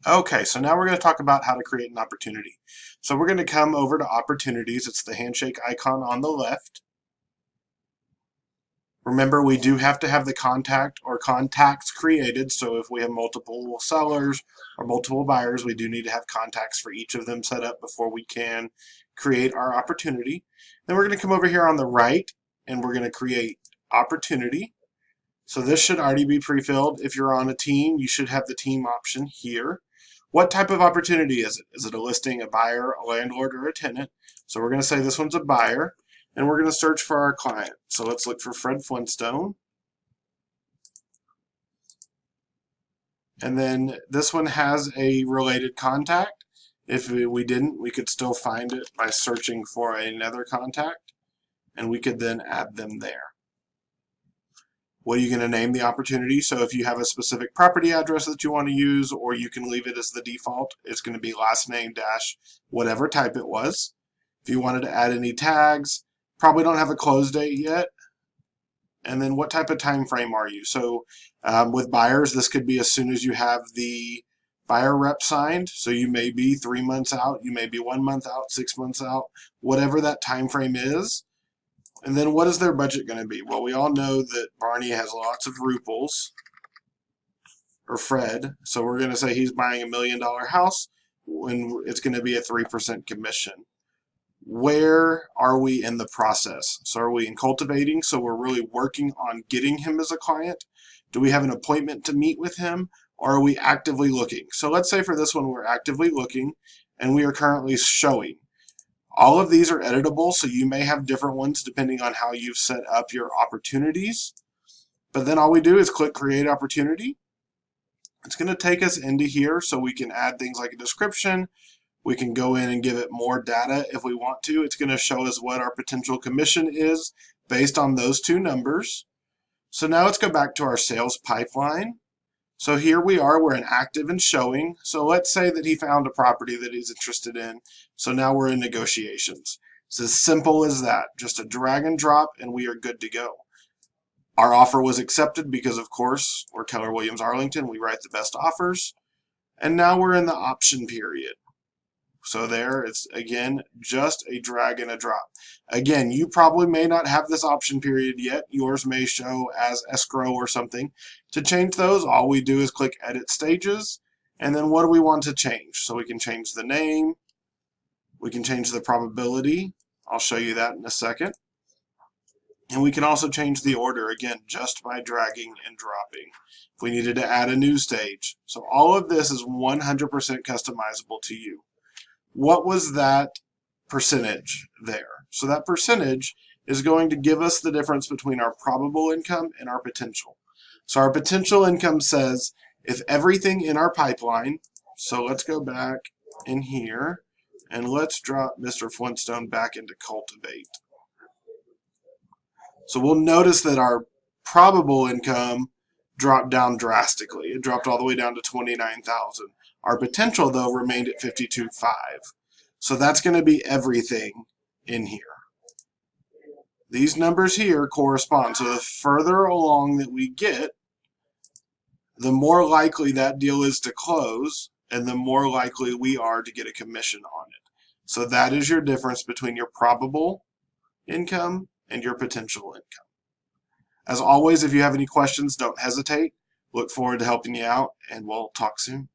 Okay, so now we're going to talk about how to create an opportunity. So we're going to come over to opportunities. It's the handshake icon on the left. Remember, we do have to have the contact or contacts created. So if we have multiple sellers or multiple buyers, we do need to have contacts for each of them set up before we can create our opportunity. Then we're going to come over here on the right and we're going to create opportunity. So this should already be pre-filled. If you're on a team, you should have the team option here. What type of opportunity is it? Is it a listing, a buyer, a landlord, or a tenant? So we're going to say this one's a buyer, and we're going to search for our client. So let's look for Fred Flintstone. And then this one has a related contact. If we didn't, we could still find it by searching for another contact, and we could then add them there. What are you going to name the opportunity? So if you have a specific property address that you want to use, or you can leave it as the default, it's going to be last name dash whatever type it was. If you wanted to add any tags, probably don't have a close date yet. And then what type of time frame are you? So with buyers, this could be as soon as you have the buyer rep signed. So you may be 3 months out, you may be 1 month out, 6 months out, whatever that time frame is. And then what is their budget going to be? Well, we all know that Barney has lots of ruples, or Fred, so we're going to say he's buying $1 million house when it's going to be a 3% commission. Where are we in the process? So are we in cultivating? So we're really working on getting him as a client. Do we have an appointment to meet with him? Or are we actively looking? So let's say for this one, we're actively looking and we are currently showing. All of these are editable, so you may have different ones depending on how you've set up your opportunities. But then all we do is click Create Opportunity. It's going to take us into here so we can add things like a description. We can go in and give it more data if we want to. It's going to show us what our potential commission is based on those two numbers. So now let's go back to our sales pipeline. So here we are, we're in active and showing. So let's say that he found a property that he's interested in. So now we're in negotiations. It's as simple as that, just a drag and drop and we are good to go. Our offer was accepted because of course we're Keller Williams Arlington, we write the best offers. And now we're in the option period. So there, it's again, just a drag and a drop. Again, you probably may not have this option period yet. Yours may show as escrow or something. To change those, all we do is click Edit Stages. And then what do we want to change? So we can change the name. We can change the probability. I'll show you that in a second. And we can also change the order, again, just by dragging and dropping. If we needed to add a new stage. So all of this is 100% customizable to you. What was that percentage there? So that percentage is going to give us the difference between our probable income and our potential. So our potential income says if everything in our pipeline, so let's go back in here and let's drop Mr. Flintstone back into cultivate. So we'll notice that our probable income dropped down drastically. It dropped all the way down to 29,000. Our potential, though, remained at 52.5. So that's going to be everything in here. These numbers here correspond. So the further along that we get, the more likely that deal is to close, and the more likely we are to get a commission on it. So that is your difference between your probable income and your potential income. As always, if you have any questions, don't hesitate. Look forward to helping you out, and we'll talk soon.